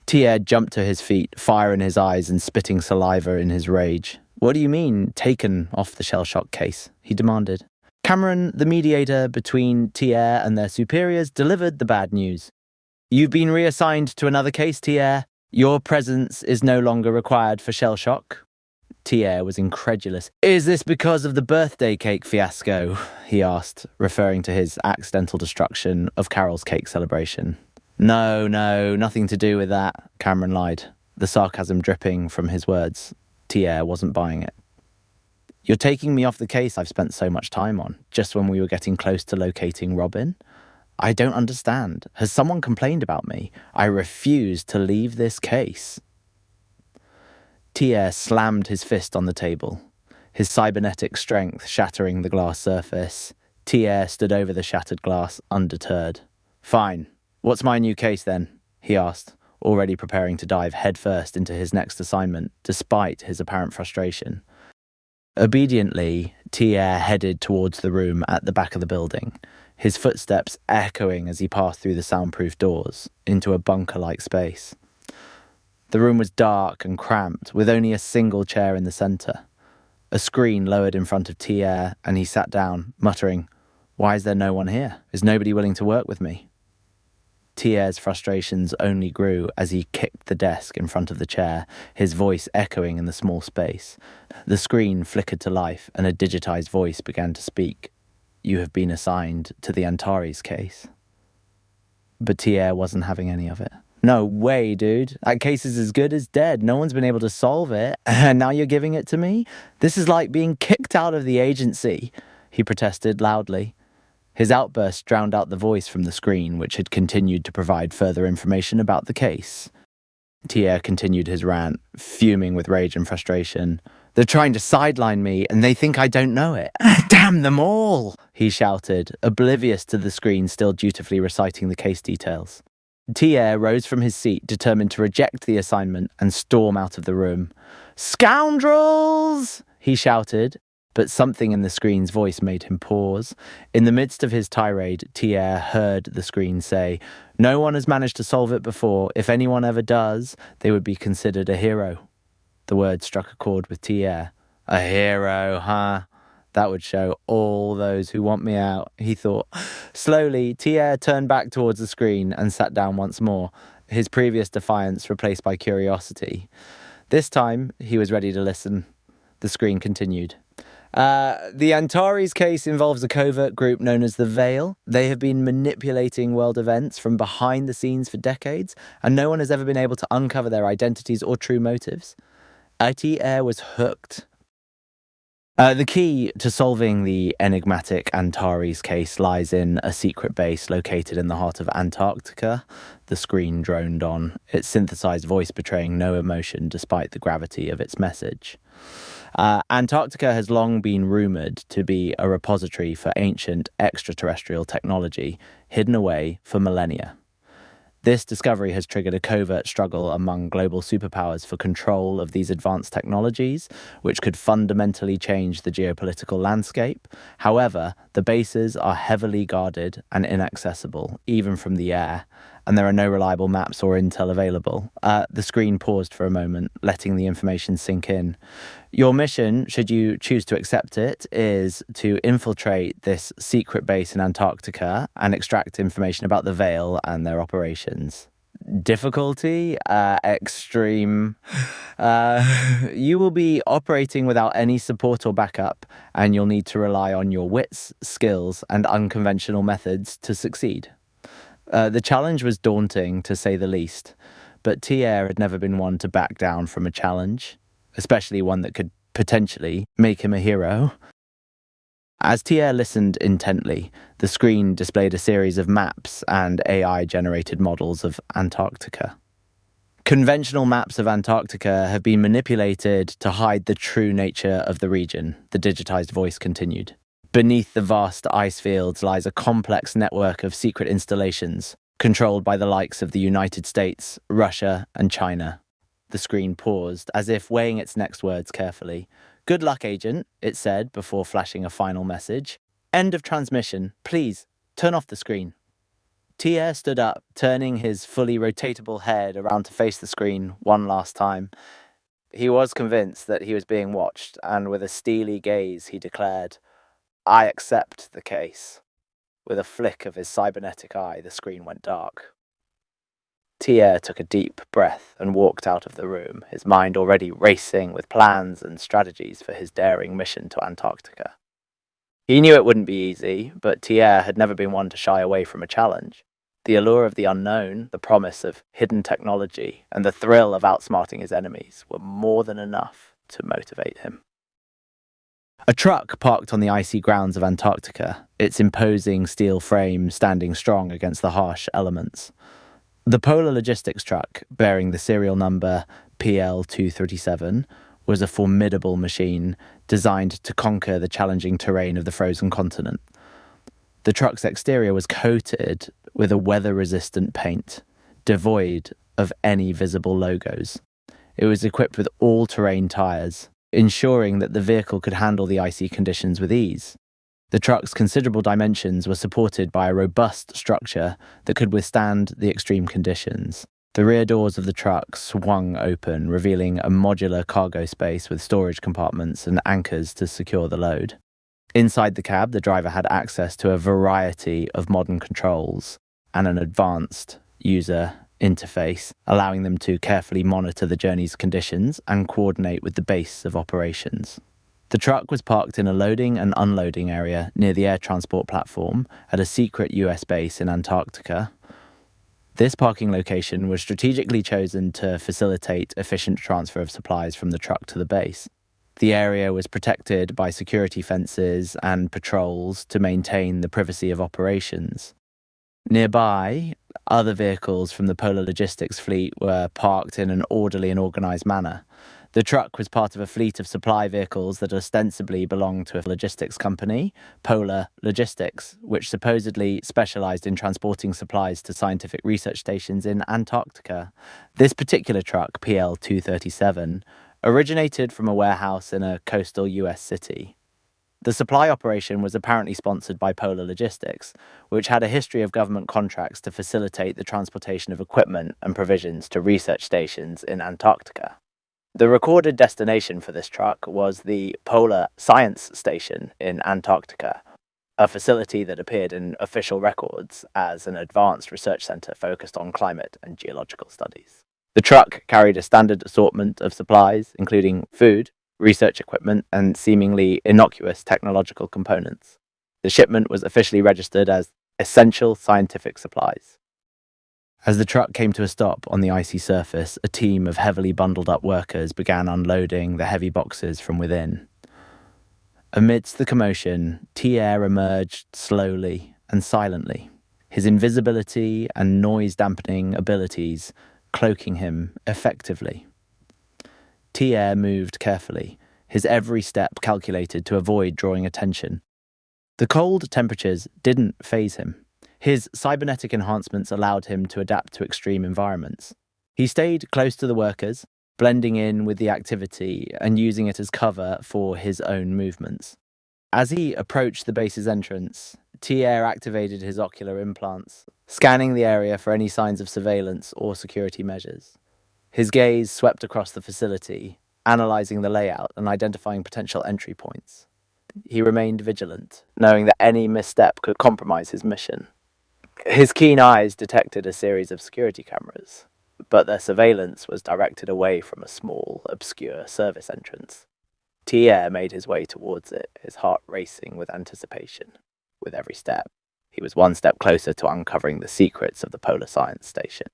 Tier jumped to his feet, fire in his eyes and spitting saliva in his rage. "What do you mean, taken off the shell-shock case?" he demanded. Cameron, the mediator between Tier and their superiors, delivered the bad news. "You've been reassigned to another case, Tier. Your presence is no longer required for shell-shock." Tier was incredulous. "Is this because of the birthday cake fiasco?" he asked, referring to his accidental destruction of Carol's cake celebration. No, nothing to do with that," Cameron lied, the sarcasm dripping from his words. Tier wasn't buying it. "You're taking me off the case I've spent so much time on, just when we were getting close to locating Robin? I don't understand. Has someone complained about me? I refuse to leave this case." Tier slammed his fist on the table, his cybernetic strength shattering the glass surface. Tier stood over the shattered glass, undeterred. "Fine. What's my new case then?" he asked, already preparing to dive headfirst into his next assignment, despite his apparent frustration. Obediently, Tier headed towards the room at the back of the building, his footsteps echoing as he passed through the soundproof doors into a bunker-like space. The room was dark and cramped, with only a single chair in the centre. A screen lowered in front of Tier, and he sat down, muttering, "Why is there no one here? Is nobody willing to work with me?" Tier's frustrations only grew as he kicked the desk in front of the chair, his voice echoing in the small space. The screen flickered to life, and a digitized voice began to speak. "You have been assigned to the Antares case." But Tier wasn't having any of it. "No way, dude. That case is as good as dead. No one's been able to solve it, and now you're giving it to me? This is like being kicked out of the agency," he protested loudly. His outburst drowned out the voice from the screen, which had continued to provide further information about the case. Tier continued his rant, fuming with rage and frustration. "They're trying to sideline me, and they think I don't know it. Damn them all!" he shouted, oblivious to the screen still dutifully reciting the case details. Tier rose from his seat, determined to reject the assignment and storm out of the room. "Scoundrels!" he shouted, but something in the screen's voice made him pause. In the midst of his tirade, Tier heard the screen say, "No one has managed to solve it before. If anyone ever does, they would be considered a hero." The word struck a chord with Tier. "A hero, huh? That would show all those who want me out," he thought. Slowly, Tier turned back towards the screen and sat down once more, his previous defiance replaced by curiosity. This time, he was ready to listen. The screen continued. The Antares case involves a covert group known as the Veil. They have been manipulating world events from behind the scenes for decades, and no one has ever been able to uncover their identities or true motives. Tier was hooked. The key to solving the enigmatic Antares case lies in a secret base located in the heart of Antarctica. The screen droned on, its synthesized voice betraying no emotion despite the gravity of its message. Antarctica has long been rumoured to be a repository for ancient extraterrestrial technology, hidden away for millennia. This discovery has triggered a covert struggle among global superpowers for control of these advanced technologies, which could fundamentally change the geopolitical landscape. However, the bases are heavily guarded and inaccessible, even from the air, and there are no reliable maps or intel available. The screen paused for a moment, letting the information sink in. Your mission, should you choose to accept it, is to infiltrate this secret base in Antarctica and extract information about the Veil and their operations. Difficulty? Extreme. You will be operating without any support or backup, and you'll need to rely on your wits, skills, and unconventional methods to succeed. The challenge was daunting, to say the least, but Tier had never been one to back down from a challenge, especially one that could potentially make him a hero. As Tier listened intently, the screen displayed a series of maps and AI-generated models of Antarctica. Conventional maps of Antarctica have been manipulated to hide the true nature of the region, the digitized voice continued. Beneath the vast ice fields lies a complex network of secret installations, controlled by the likes of the United States, Russia, and China. The screen paused, as if weighing its next words carefully. "Good luck, Agent," it said before flashing a final message. "End of transmission. Please, turn off the screen." Tier stood up, turning his fully rotatable head around to face the screen one last time. He was convinced that he was being watched, and with a steely gaze he declared, "I accept the case." With a flick of his cybernetic eye, the screen went dark. Tier took a deep breath and walked out of the room, his mind already racing with plans and strategies for his daring mission to Antarctica. He knew it wouldn't be easy, but Tier had never been one to shy away from a challenge. The allure of the unknown, the promise of hidden technology, and the thrill of outsmarting his enemies were more than enough to motivate him. A truck parked on the icy grounds of Antarctica, its imposing steel frame standing strong against the harsh elements. The Polar Logistics truck, bearing the serial number PL237, was a formidable machine designed to conquer the challenging terrain of the frozen continent. The truck's exterior was coated with a weather-resistant paint, devoid of any visible logos. It was equipped with all-terrain tyres, ensuring that the vehicle could handle the icy conditions with ease. The truck's considerable dimensions were supported by a robust structure that could withstand the extreme conditions. The rear doors of the truck swung open, revealing a modular cargo space with storage compartments and anchors to secure the load. Inside the cab, the driver had access to a variety of modern controls and an advanced user interface, allowing them to carefully monitor the journey's conditions and coordinate with the base of operations. The truck was parked in a loading and unloading area near the air transport platform at a secret US base in Antarctica. This parking location was strategically chosen to facilitate efficient transfer of supplies from the truck to the base. The area was protected by security fences and patrols to maintain the privacy of operations. Nearby, other vehicles from the Polar Logistics fleet were parked in an orderly and organised manner. The truck was part of a fleet of supply vehicles that ostensibly belonged to a logistics company, Polar Logistics, which supposedly specialised in transporting supplies to scientific research stations in Antarctica. This particular truck, PL237, originated from a warehouse in a coastal US city. The supply operation was apparently sponsored by Polar Logistics, which had a history of government contracts to facilitate the transportation of equipment and provisions to research stations in Antarctica. The recorded destination for this truck was the Polar Science Station in Antarctica, a facility that appeared in official records as an advanced research centre focused on climate and geological studies. The truck carried a standard assortment of supplies, including food, research equipment, and seemingly innocuous technological components. The shipment was officially registered as essential scientific supplies. As the truck came to a stop on the icy surface, a team of heavily bundled up workers began unloading the heavy boxes from within. Amidst the commotion, Tier emerged slowly and silently, his invisibility and noise-dampening abilities cloaking him effectively. Tier moved carefully, his every step calculated to avoid drawing attention. The cold temperatures didn't faze him. His cybernetic enhancements allowed him to adapt to extreme environments. He stayed close to the workers, blending in with the activity and using it as cover for his own movements. As he approached the base's entrance, Tier activated his ocular implants, scanning the area for any signs of surveillance or security measures. His gaze swept across the facility, analysing the layout and identifying potential entry points. He remained vigilant, knowing that any misstep could compromise his mission. His keen eyes detected a series of security cameras, but their surveillance was directed away from a small, obscure service entrance. Tier made his way towards it, his heart racing with anticipation. With every step, he was one step closer to uncovering the secrets of the Polar Science Station.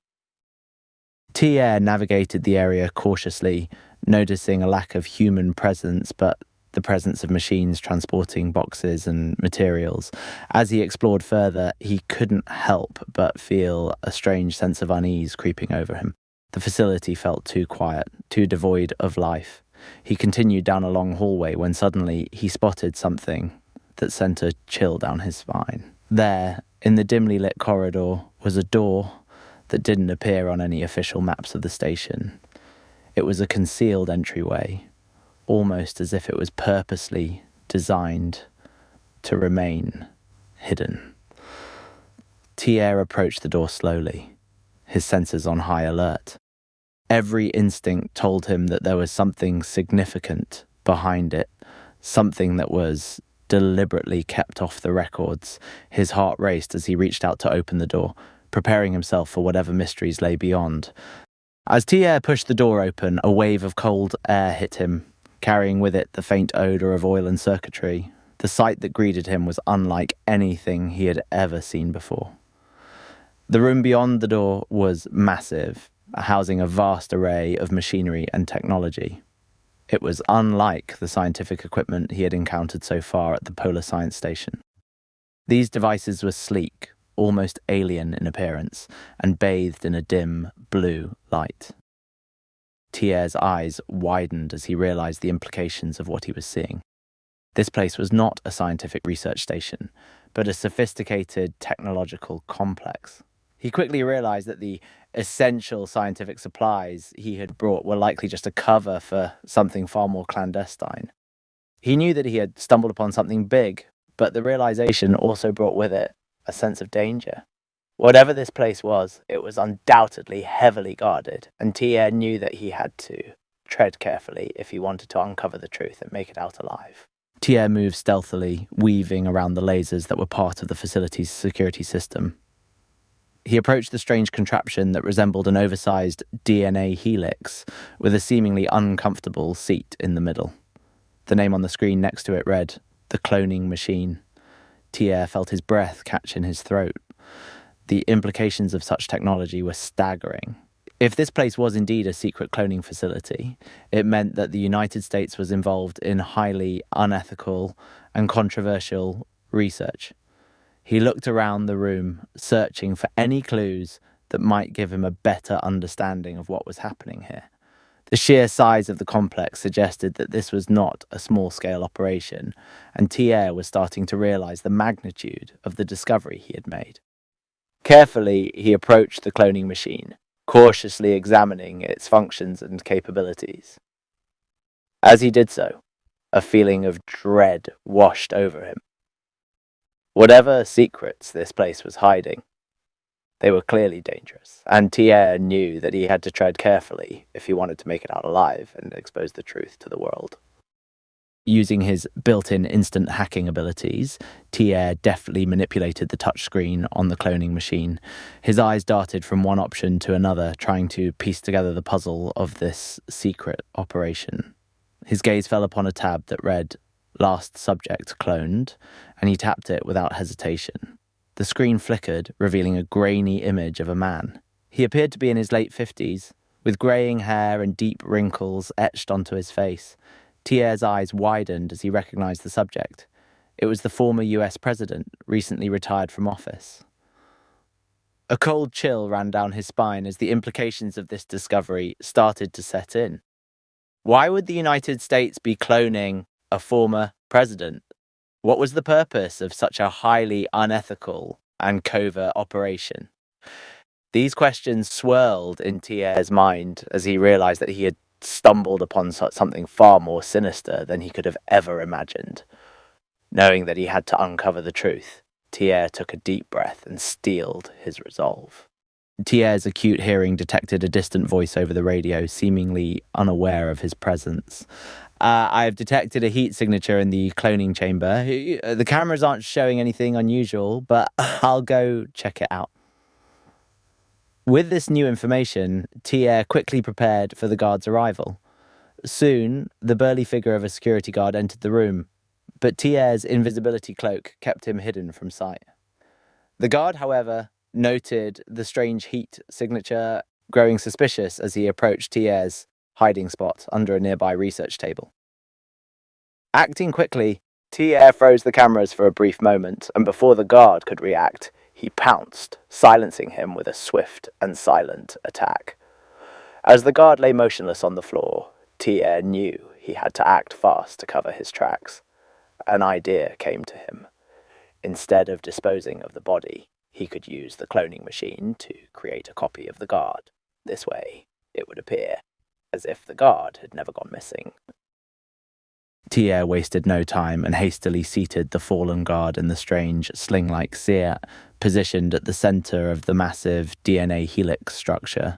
Tier navigated the area cautiously, noticing a lack of human presence, but the presence of machines transporting boxes and materials. As he explored further, he couldn't help but feel a strange sense of unease creeping over him. The facility felt too quiet, too devoid of life. He continued down a long hallway when suddenly he spotted something that sent a chill down his spine. There, in the dimly lit corridor, was a door that didn't appear on any official maps of the station. It was a concealed entryway, almost as if it was purposely designed to remain hidden. Thiers approached the door slowly, his senses on high alert. Every instinct told him that there was something significant behind it, something that was deliberately kept off the records. His heart raced as he reached out to open the door, preparing himself for whatever mysteries lay beyond. As Thiers pushed the door open, a wave of cold air hit him, carrying with it the faint odour of oil and circuitry. The sight that greeted him was unlike anything he had ever seen before. The room beyond the door was massive, housing a vast array of machinery and technology. It was unlike the scientific equipment he had encountered so far at the Polar Science Station. These devices were sleek, almost alien in appearance, and bathed in a dim, blue light. Thiers' eyes widened as he realized the implications of what he was seeing. This place was not a scientific research station, but a sophisticated technological complex. He quickly realized that the essential scientific supplies he had brought were likely just a cover for something far more clandestine. He knew that he had stumbled upon something big, but the realization also brought with it a sense of danger. Whatever this place was, it was undoubtedly heavily guarded, and Thiers knew that he had to tread carefully if he wanted to uncover the truth and make it out alive. Thiers moved stealthily, weaving around the lasers that were part of the facility's security system. He approached the strange contraption that resembled an oversized DNA helix with a seemingly uncomfortable seat in the middle. The name on the screen next to it read, "The Cloning Machine." Thiers felt his breath catch in his throat. The implications of such technology were staggering. If this place was indeed a secret cloning facility, it meant that the United States was involved in highly unethical and controversial research. He looked around the room, searching for any clues that might give him a better understanding of what was happening here. The sheer size of the complex suggested that this was not a small-scale operation, and Thiers was starting to realize the magnitude of the discovery he had made. Carefully, he approached the cloning machine, cautiously examining its functions and capabilities. As he did so, a feeling of dread washed over him. Whatever secrets this place was hiding, they were clearly dangerous, and Thiers knew that he had to tread carefully if he wanted to make it out alive and expose the truth to the world. Using his built-in instant hacking abilities, Thiers deftly manipulated the touchscreen on the cloning machine. His eyes darted from one option to another, trying to piece together the puzzle of this secret operation. His gaze fell upon a tab that read, "Last subject cloned," and he tapped it without hesitation. The screen flickered, revealing a grainy image of a man. He appeared to be in his late 50s, with greying hair and deep wrinkles etched onto his face. Thiers' eyes widened as he recognized the subject. It was the former US president, recently retired from office. A cold chill ran down his spine as the implications of this discovery started to set in. Why would the United States be cloning a former president? What was the purpose of such a highly unethical and covert operation? These questions swirled in Thiers' mind as he realized that he had stumbled upon something far more sinister than he could have ever imagined. Knowing that he had to uncover the truth, Thiers took a deep breath and steeled his resolve. Thiers' acute hearing detected a distant voice over the radio, seemingly unaware of his presence. I have detected a heat signature in the cloning chamber. The cameras aren't showing anything unusual, but I'll go check it out. With this new information, Thiers quickly prepared for the guard's arrival. Soon, the burly figure of a security guard entered the room, but Thiers' invisibility cloak kept him hidden from sight. The guard, however, noted the strange heat signature, growing suspicious as he approached Thiers' hiding spot under a nearby research table. Acting quickly, Thiers froze the cameras for a brief moment, and before the guard could react, he pounced, silencing him with a swift and silent attack. As the guard lay motionless on the floor, Thiers knew he had to act fast to cover his tracks. An idea came to him. Instead of disposing of the body, he could use the cloning machine to create a copy of the guard. This way, it would appear as if the guard had never gone missing. Thiers wasted no time and hastily seated the fallen guard in the strange, sling-like seat positioned at the center of the massive DNA helix structure.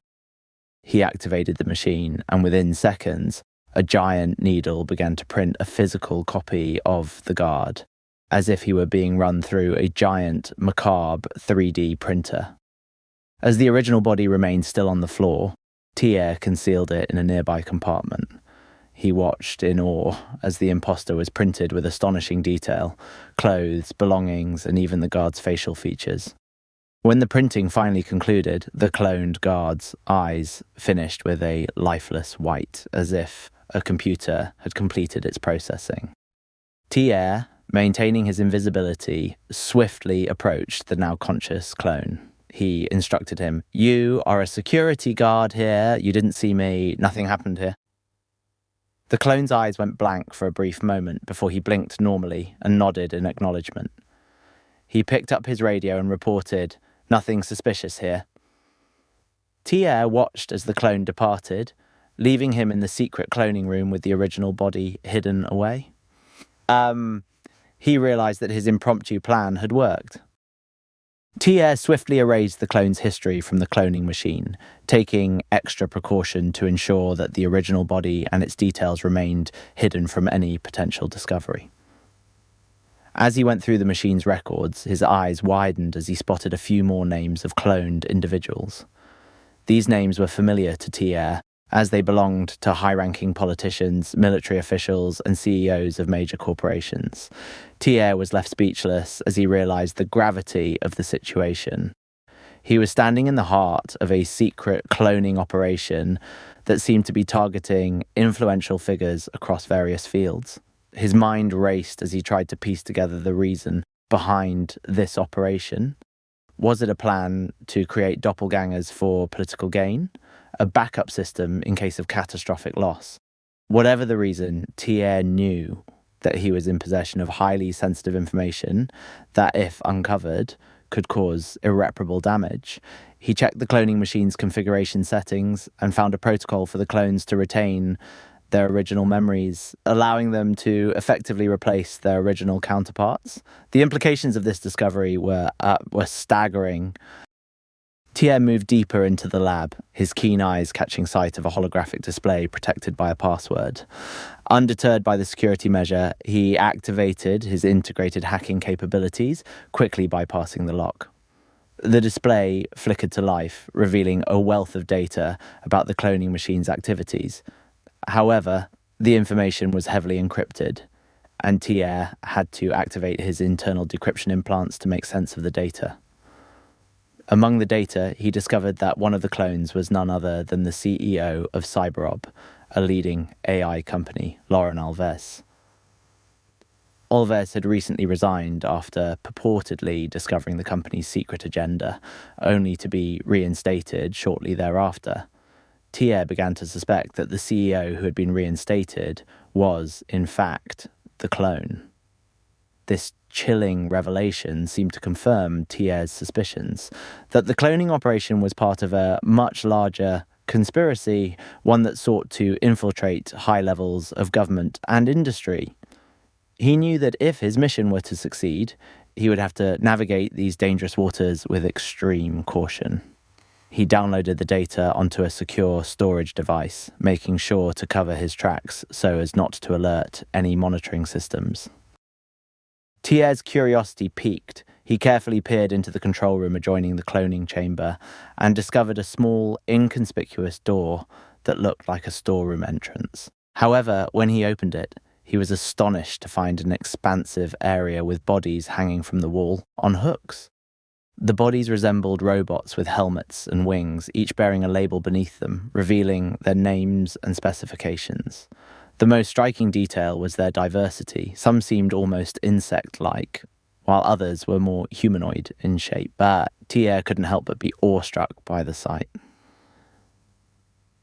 He activated the machine, and within seconds, a giant needle began to print a physical copy of the guard, as if he were being run through a giant, macabre 3D printer. As the original body remained still on the floor, Thiers concealed it in a nearby compartment. He watched in awe as the imposter was printed with astonishing detail, clothes, belongings, and even the guard's facial features. When the printing finally concluded, the cloned guard's eyes finished with a lifeless white, as if a computer had completed its processing. Thiers, maintaining his invisibility, swiftly approached the now conscious clone. He instructed him, "You are a security guard here. You didn't see me. Nothing happened here." The clone's eyes went blank for a brief moment before he blinked normally and nodded in acknowledgement. He picked up his radio and reported, "Nothing suspicious here." Thiers watched as the clone departed, leaving him in the secret cloning room with the original body hidden away. He realized that his impromptu plan had worked. Thiers swiftly erased the clone's history from the cloning machine, taking extra precaution to ensure that the original body and its details remained hidden from any potential discovery. As he went through the machine's records, his eyes widened as he spotted a few more names of cloned individuals. These names were familiar to Thiers, as they belonged to high-ranking politicians, military officials, and CEOs of major corporations. Thiers was left speechless as he realized the gravity of the situation. He was standing in the heart of a secret cloning operation that seemed to be targeting influential figures across various fields. His mind raced as he tried to piece together the reason behind this operation. Was it a plan to create doppelgangers for political gain? A backup system in case of catastrophic loss? Whatever the reason, Thiers knew that he was in possession of highly sensitive information that, if uncovered, could cause irreparable damage. He checked the cloning machine's configuration settings and found a protocol for the clones to retain their original memories, allowing them to effectively replace their original counterparts. The implications of this discovery were staggering. Thiers moved deeper into the lab, his keen eyes catching sight of a holographic display protected by a password. Undeterred by the security measure, he activated his integrated hacking capabilities, quickly bypassing the lock. The display flickered to life, revealing a wealth of data about the cloning machine's activities. However, the information was heavily encrypted, and Thiers had to activate his internal decryption implants to make sense of the data. Among the data, he discovered that one of the clones was none other than the CEO of Cyberob, a leading AI company, Lauren Alves. Alves had recently resigned after purportedly discovering the company's secret agenda, only to be reinstated shortly thereafter. Thiers began to suspect that the CEO who had been reinstated was, in fact, the clone. This chilling revelation seemed to confirm Thiers' suspicions that the cloning operation was part of a much larger conspiracy, one that sought to infiltrate high levels of government and industry. He knew that if his mission were to succeed, he would have to navigate these dangerous waters with extreme caution. He downloaded the data onto a secure storage device, making sure to cover his tracks so as not to alert any monitoring systems. Thiers' curiosity piqued. He carefully peered into the control room adjoining the cloning chamber and discovered a small, inconspicuous door that looked like a storeroom entrance. However, when he opened it, he was astonished to find an expansive area with bodies hanging from the wall on hooks. The bodies resembled robots with helmets and wings, each bearing a label beneath them, revealing their names and specifications. The most striking detail was their diversity. Some seemed almost insect-like, while others were more humanoid in shape, but Thiers couldn't help but be awestruck by the sight.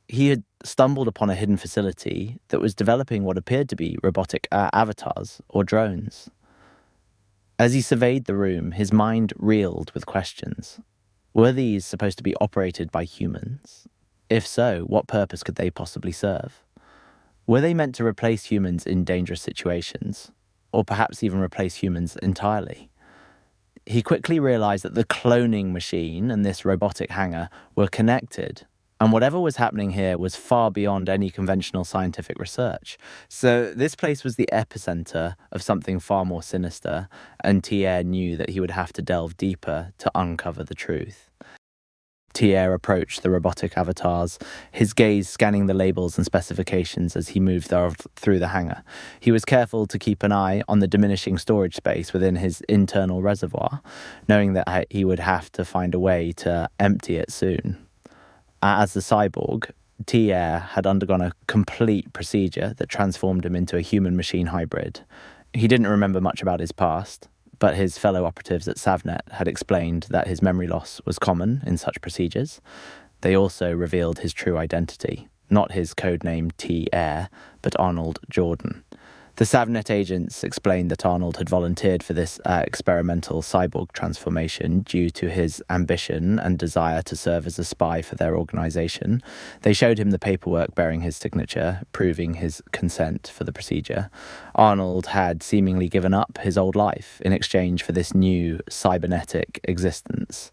He had stumbled upon a hidden facility that was developing what appeared to be robotic avatars or drones. As he surveyed the room, his mind reeled with questions. Were these supposed to be operated by humans? If so, what purpose could they possibly serve? Were they meant to replace humans in dangerous situations? Or perhaps even replace humans entirely? He quickly realized that the cloning machine and this robotic hangar were connected, and whatever was happening here was far beyond any conventional scientific research. So this place was the epicenter of something far more sinister, and Thiers knew that he would have to delve deeper to uncover the truth. Thiers approached the robotic avatars, his gaze scanning the labels and specifications as he moved through the hangar. He was careful to keep an eye on the diminishing storage space within his internal reservoir, knowing that he would have to find a way to empty it soon. As the cyborg, Thiers had undergone a complete procedure that transformed him into a human-machine hybrid. He didn't remember much about his past, but his fellow operatives at Savnet had explained that his memory loss was common in such procedures. They also revealed his true identity, not his codename T-Air, but Arnold Jordan. The Savnet agents explained that Arnold had volunteered for this experimental cyborg transformation due to his ambition and desire to serve as a spy for their organization. They showed him the paperwork bearing his signature, proving his consent for the procedure. Arnold had seemingly given up his old life in exchange for this new cybernetic existence.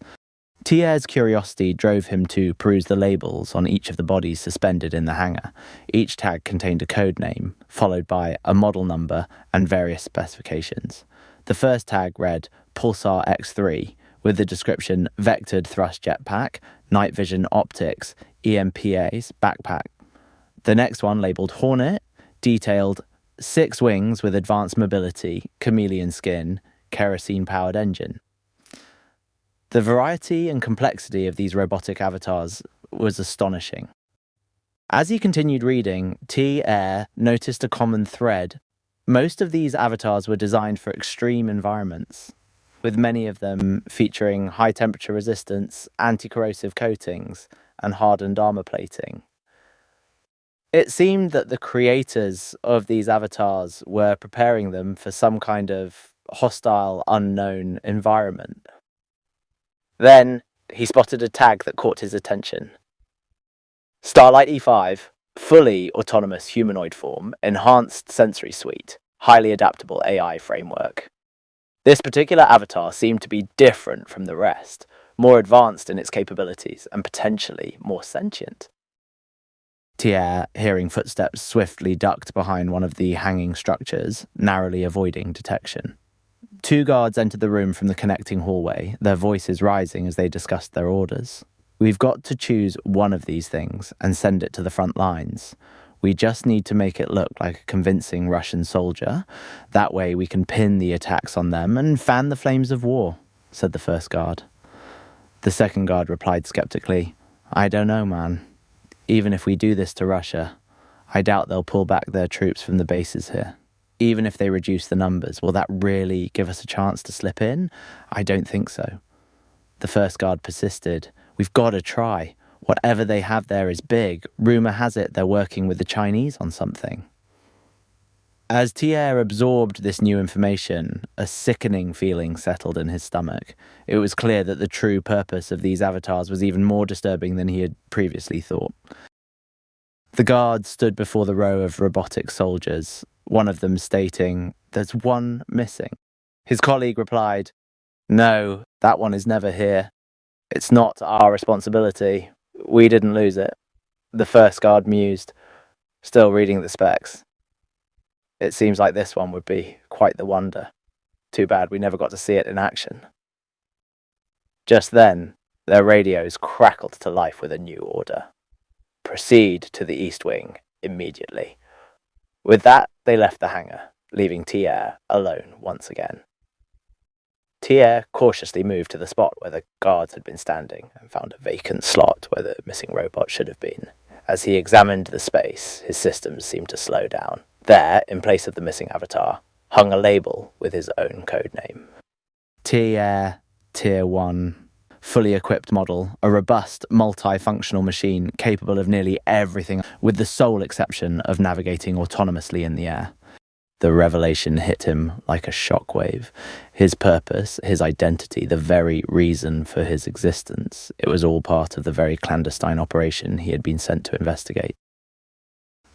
Thiers' curiosity drove him to peruse the labels on each of the bodies suspended in the hangar. Each tag contained a code name, followed by a model number and various specifications. The first tag read Pulsar X3, with the description Vectored Thrust Jetpack, Night Vision Optics, EMPA's backpack. The next one, labelled Hornet, detailed 6 wings with advanced mobility, chameleon skin, kerosene-powered engine. The variety and complexity of these robotic avatars was astonishing. As he continued reading, Thiers noticed a common thread. Most of these avatars were designed for extreme environments, with many of them featuring high temperature resistance, anti-corrosive coatings, and hardened armor plating. It seemed that the creators of these avatars were preparing them for some kind of hostile, unknown environment. Then he spotted a tag that caught his attention. Starlight E5, fully autonomous humanoid form, enhanced sensory suite, highly adaptable AI framework. This particular avatar seemed to be different from the rest, more advanced in its capabilities and potentially more sentient. Thiers, hearing footsteps, swiftly ducked behind one of the hanging structures, narrowly avoiding detection. 2 guards entered the room from the connecting hallway, their voices rising as they discussed their orders. We've got to choose one of these things and send it to the front lines. We just need to make it look like a convincing Russian soldier. That way we can pin the attacks on them and fan the flames of war, said the first guard. The second guard replied skeptically, I don't know, man. Even if we do this to Russia, I doubt they'll pull back their troops from the bases here. Even if they reduce the numbers, will that really give us a chance to slip in? I don't think so. The first guard persisted. We've got to try. Whatever they have there is big. Rumour has it they're working with the Chinese on something. As Thiers absorbed this new information, a sickening feeling settled in his stomach. It was clear that the true purpose of these avatars was even more disturbing than he had previously thought. The guards stood before the row of robotic soldiers, one of them stating, "There's one missing." His colleague replied, "No, that one is never here. It's not our responsibility. We didn't lose it." The first guard mused, still reading the specs. It seems like this one would be quite the wonder. Too bad we never got to see it in action. Just then, their radios crackled to life with a new order. Proceed to the East Wing immediately. With that, they left the hangar, leaving Thiers alone once again. Thiers cautiously moved to the spot where the guards had been standing and found a vacant slot where the missing robot should have been. As he examined the space, his systems seemed to slow down. There, in place of the missing avatar, hung a label with his own codename. Thiers Tier 1. Fully equipped model, a robust, multifunctional machine capable of nearly everything, with the sole exception of navigating autonomously in the air. The revelation hit him like a shockwave. His purpose, his identity, the very reason for his existence. It was all part of the very clandestine operation he had been sent to investigate.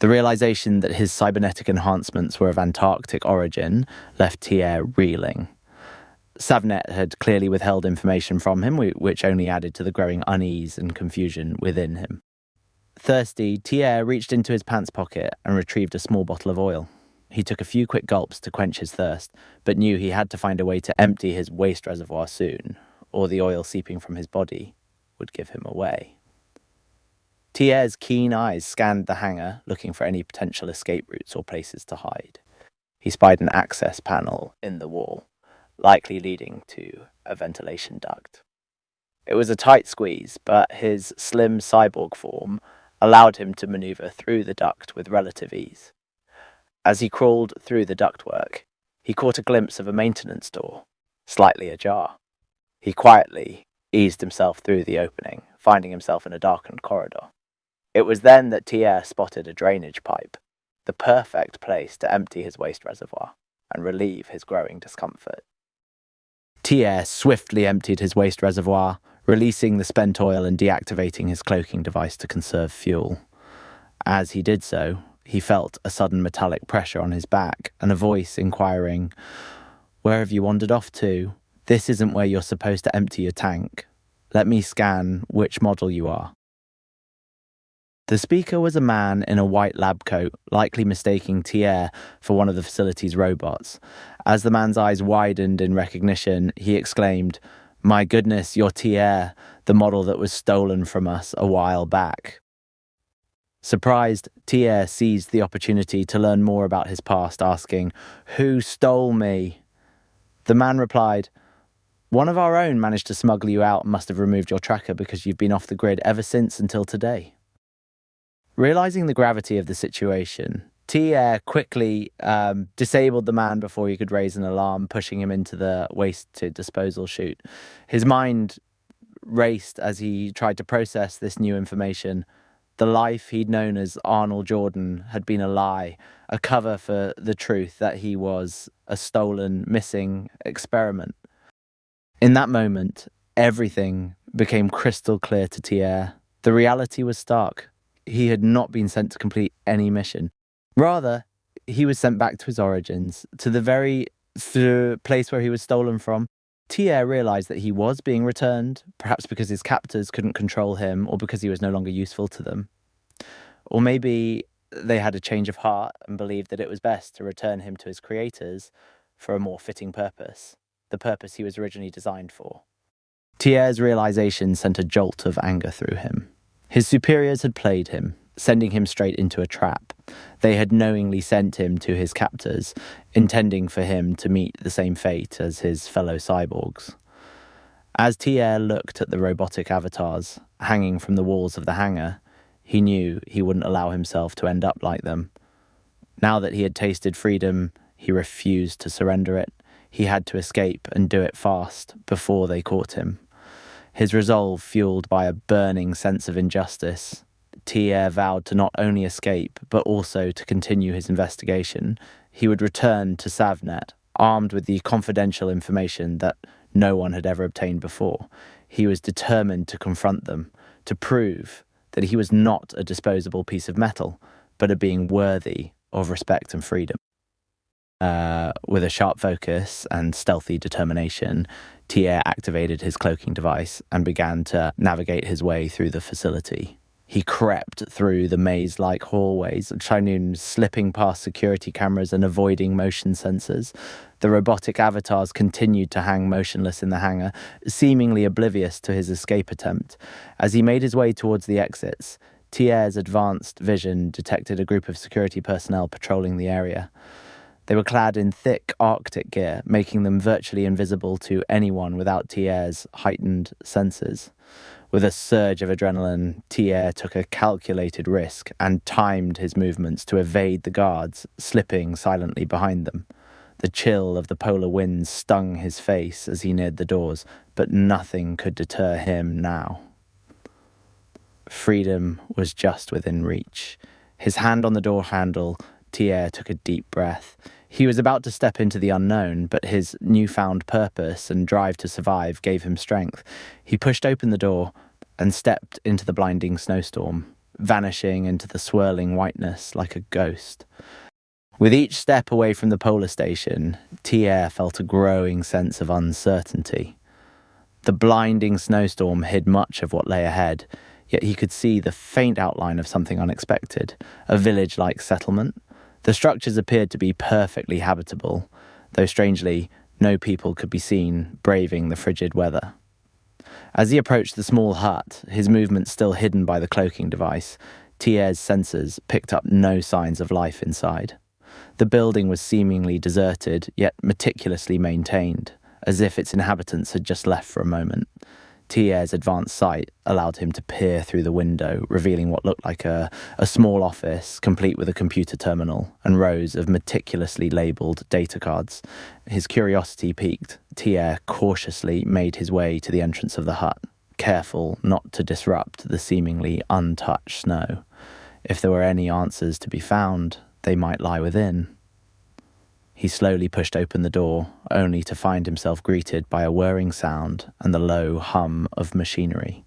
The realization that his cybernetic enhancements were of Antarctic origin left Tier reeling. Savnet had clearly withheld information from him, which only added to the growing unease and confusion within him. Thirsty, Tier reached into his pants pocket and retrieved a small bottle of oil. He took a few quick gulps to quench his thirst, but knew he had to find a way to empty his waste reservoir soon, or the oil seeping from his body would give him away. Tier's keen eyes scanned the hangar, looking for any potential escape routes or places to hide. He spied an access panel in the wall, likely leading to a ventilation duct. It was a tight squeeze, but his slim cyborg form allowed him to maneuver through the duct with relative ease. As he crawled through the ductwork, he caught a glimpse of a maintenance door, slightly ajar. He quietly eased himself through the opening, finding himself in a darkened corridor. It was then that Tier spotted a drainage pipe, the perfect place to empty his waste reservoir and relieve his growing discomfort. Tier swiftly emptied his waste reservoir, releasing the spent oil and deactivating his cloaking device to conserve fuel. As he did so, he felt a sudden metallic pressure on his back and a voice inquiring, "Where have you wandered off to? This isn't where you're supposed to empty your tank. Let me scan which model you are." The speaker was a man in a white lab coat, likely mistaking Tier for one of the facility's robots. As the man's eyes widened in recognition, he exclaimed, "My goodness, you're Tier, the model that was stolen from us a while back." Surprised, Tier seized the opportunity to learn more about his past, asking, "Who stole me?" The man replied, "One of our own managed to smuggle you out and must have removed your tracker because you've been off the grid ever since until today." Realizing the gravity of the situation, Tier quickly disabled the man before he could raise an alarm, pushing him into the waste-to-disposal chute. His mind raced as he tried to process this new information. The life he'd known as Arnold Jordan had been a lie, a cover for the truth that he was a stolen, missing experiment. In that moment, everything became crystal clear to Tier. The reality was stark. He had not been sent to complete any mission. Rather, he was sent back to his origins, to the very place where he was stolen from. Tier realized that he was being returned, perhaps because his captors couldn't control him or because he was no longer useful to them. Or maybe they had a change of heart and believed that it was best to return him to his creators for a more fitting purpose, the purpose he was originally designed for. Tier's realization sent a jolt of anger through him. His superiors had played him, sending him straight into a trap. They had knowingly sent him to his captors, intending for him to meet the same fate as his fellow cyborgs. As Tier looked at the robotic avatars hanging from the walls of the hangar, he knew he wouldn't allow himself to end up like them. Now that he had tasted freedom, he refused to surrender it. He had to escape and do it fast before they caught him. His resolve fueled by a burning sense of injustice, Tier vowed to not only escape, but also to continue his investigation. He would return to Savnet, armed with the confidential information that no one had ever obtained before. He was determined to confront them, to prove that he was not a disposable piece of metal, but a being worthy of respect and freedom. With a sharp focus and stealthy determination, Tier activated his cloaking device and began to navigate his way through the facility. He crept through the maze-like hallways, slipping past security cameras and avoiding motion sensors. The robotic avatars continued to hang motionless in the hangar, seemingly oblivious to his escape attempt. As he made his way towards the exits, Tier's advanced vision detected a group of security personnel patrolling the area. They were clad in thick Arctic gear, making them virtually invisible to anyone without Tier's heightened senses. With a surge of adrenaline, Tier took a calculated risk and timed his movements to evade the guards, slipping silently behind them. The chill of the polar winds stung his face as he neared the doors, but nothing could deter him now. Freedom was just within reach. His hand on the door handle, Tier took a deep breath. He was about to step into the unknown, but his newfound purpose and drive to survive gave him strength. He pushed open the door and stepped into the blinding snowstorm. vanishing into the swirling whiteness like a ghost. With each step away from the polar station, Thiers felt a growing sense of uncertainty. The blinding snowstorm hid much of what lay ahead, yet he could see the faint outline of something unexpected, a village-like settlement. The structures appeared to be perfectly habitable, though strangely, no people could be seen braving the frigid weather. As he approached the small hut, his movements still hidden by the cloaking device, Thiers' sensors picked up no signs of life inside. The building was seemingly deserted, yet meticulously maintained, as if its inhabitants had just left for a moment. Thiers' advanced sight allowed him to peer through the window, revealing what looked like a small office, complete with a computer terminal and rows of meticulously labelled data cards. His curiosity piqued, Thiers cautiously made his way to the entrance of the hut, careful not to disrupt the seemingly untouched snow. If there were any answers to be found, they might lie within. He slowly pushed open the door, only to find himself greeted by a whirring sound and the low hum of machinery.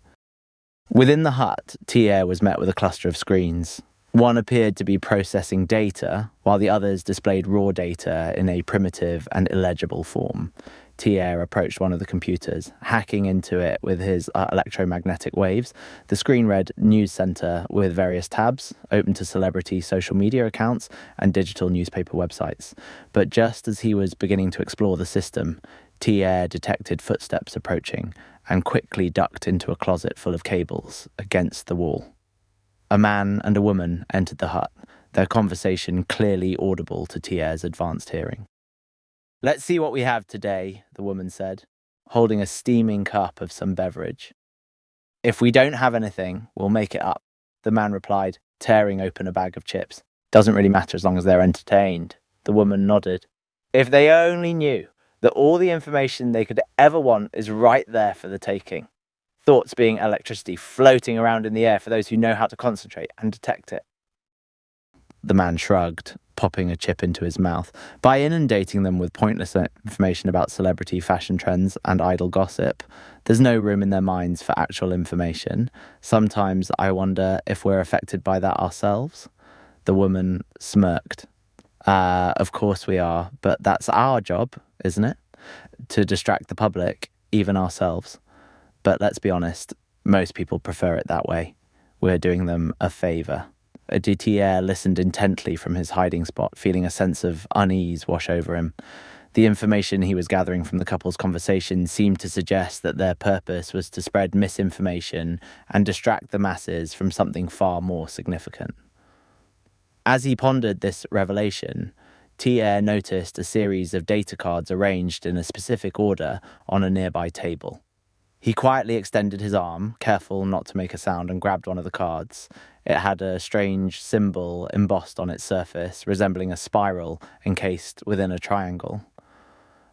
Within the hut, Thiers was met with a cluster of screens. One appeared to be processing data, while the others displayed raw data in a primitive and illegible form. Thiers approached one of the computers, hacking into it with his electromagnetic waves. The screen read News Center with various tabs, open to celebrity social media accounts and digital newspaper websites. But just as he was beginning to explore the system, Thiers detected footsteps approaching and quickly ducked into a closet full of cables against the wall. A man and a woman entered the hut, their conversation clearly audible to Thiers' advanced hearing. "Let's see what we have today," the woman said, holding a steaming cup of some beverage. "If we don't have anything, we'll make it up," the man replied, tearing open a bag of chips. "Doesn't really matter as long as they're entertained," the woman nodded. "If they only knew that all the information they could ever want is right there for the taking. Thoughts being electricity floating around in the air for those who know how to concentrate and detect it." The man shrugged, popping a chip into his mouth. "By inundating them with pointless information about celebrity fashion trends and idle gossip, there's no room in their minds for actual information. Sometimes I wonder if we're affected by that ourselves." The woman smirked. Of course we are, but that's our job, isn't it? To distract the public, even ourselves. But let's be honest, most people prefer it that way. We're doing them a favour." Thiers listened intently from his hiding spot, feeling a sense of unease wash over him. The information he was gathering from the couple's conversation seemed to suggest that their purpose was to spread misinformation and distract the masses from something far more significant. As he pondered this revelation, Thiers noticed a series of data cards arranged in a specific order on a nearby table. He quietly extended his arm, careful not to make a sound, and grabbed one of the cards. It had a strange symbol embossed on its surface, resembling a spiral encased within a triangle.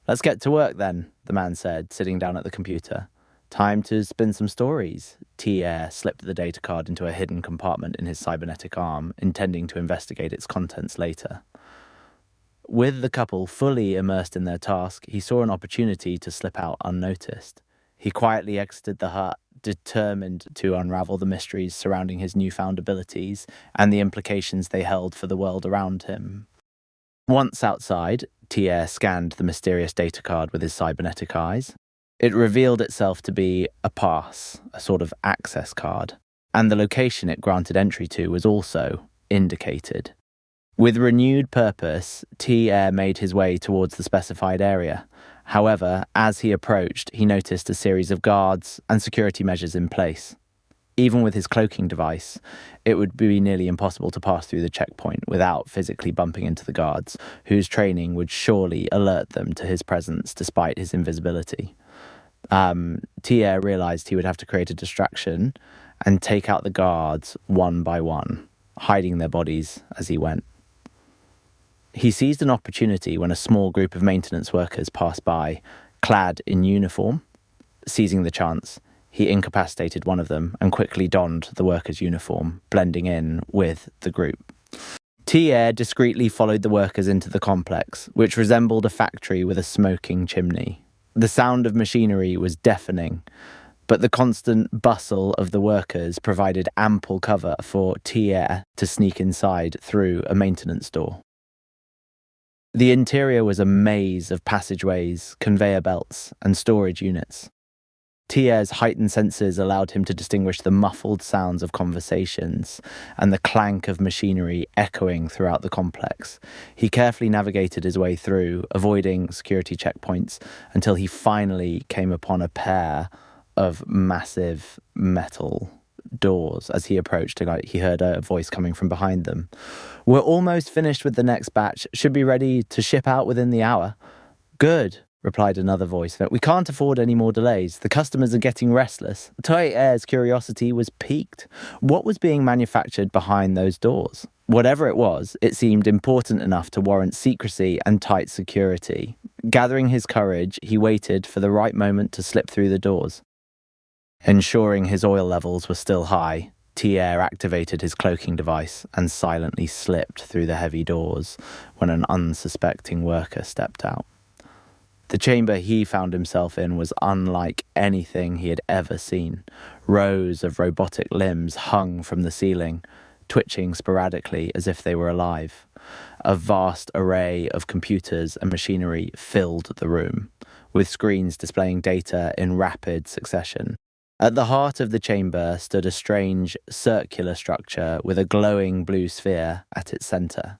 "Let's get to work then," the man said, sitting down at the computer. "Time to spin some stories." Thiers slipped the data card into a hidden compartment in his cybernetic arm, intending to investigate its contents later. With the couple fully immersed in their task, he saw an opportunity to slip out unnoticed. He quietly exited the hut, determined to unravel the mysteries surrounding his newfound abilities and the implications they held for the world around him. Once outside, Thiers scanned the mysterious data card with his cybernetic eyes. It revealed itself to be a pass, a sort of access card, and the location it granted entry to was also indicated. With renewed purpose, Thiers made his way towards the specified area. However, as he approached, he noticed a series of guards and security measures in place. Even with his cloaking device, it would be nearly impossible to pass through the checkpoint without physically bumping into the guards, whose training would surely alert them to his presence despite his invisibility. Thiers realized he would have to create a distraction and take out the guards one by one, hiding their bodies as he went. He seized an opportunity when a small group of maintenance workers passed by, clad in uniform. Seizing the chance, he incapacitated one of them and quickly donned the worker's uniform, blending in with the group. Thiers discreetly followed the workers into the complex, which resembled a factory with a smoking chimney. The sound of machinery was deafening. but the constant bustle of the workers provided ample cover for Thiers to sneak inside through a maintenance door. The interior was a maze of passageways, conveyor belts, and storage units. Thiers' heightened senses allowed him to distinguish the muffled sounds of conversations and the clank of machinery echoing throughout the complex. He carefully navigated his way through, avoiding security checkpoints, until he finally came upon a pair of massive metal doors. As he approached, he heard a voice coming from behind them. "We're almost finished with the next batch. Should be ready to ship out within the hour." "Good," replied another voice. "We can't afford any more delays. The customers are getting restless." Thier's curiosity was piqued. What was being manufactured behind those doors? Whatever it was, it seemed important enough to warrant secrecy and tight security. Gathering his courage, he waited for the right moment to slip through the doors. Ensuring his oil levels were still high, Thiers activated his cloaking device and silently slipped through the heavy doors when an unsuspecting worker stepped out. The chamber he found himself in was unlike anything he had ever seen. Rows of robotic limbs hung from the ceiling, twitching sporadically as if they were alive. A vast array of computers and machinery filled the room, with screens displaying data in rapid succession. At the heart of the chamber stood a strange circular structure with a glowing blue sphere at its centre.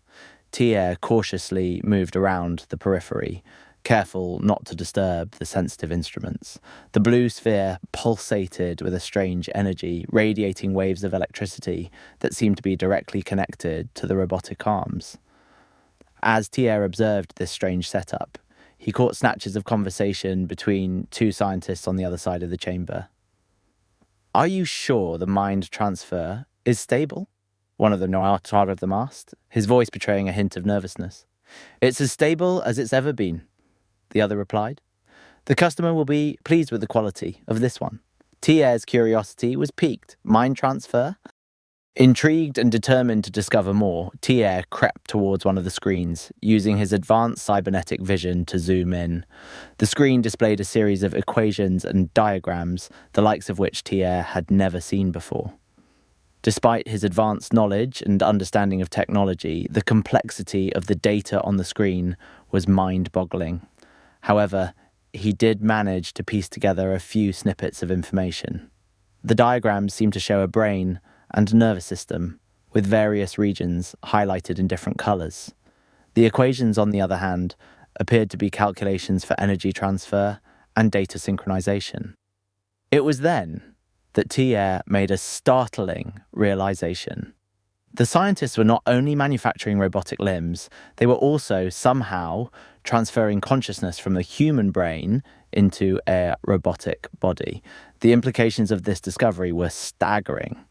Thiers cautiously moved around the periphery, careful not to disturb the sensitive instruments. The blue sphere pulsated with a strange energy, radiating waves of electricity that seemed to be directly connected to the robotic arms. As Thiers observed this strange setup, he caught snatches of conversation between two scientists on the other side of the chamber. "Are you sure the mind transfer is stable?" one of them asked, his voice betraying a hint of nervousness. "It's as stable as it's ever been," the other replied. "The customer will be pleased with the quality of this one." Thiers' curiosity was piqued. Mind transfer? Intrigued and determined to discover more, Thiers crept towards one of the screens, using his advanced cybernetic vision to zoom in. The screen displayed a series of equations and diagrams, the likes of which Thiers had never seen before. Despite his advanced knowledge and understanding of technology, the complexity of the data on the screen was mind-boggling. However, he did manage to piece together a few snippets of information. The diagrams seemed to show a brain and nervous system, with various regions highlighted in different colours. The equations, on the other hand, appeared to be calculations for energy transfer and data synchronization. It was then that Thiers made a startling realization. The scientists were not only manufacturing robotic limbs, they were also somehow transferring consciousness from the human brain into a robotic body. The implications of this discovery were staggering.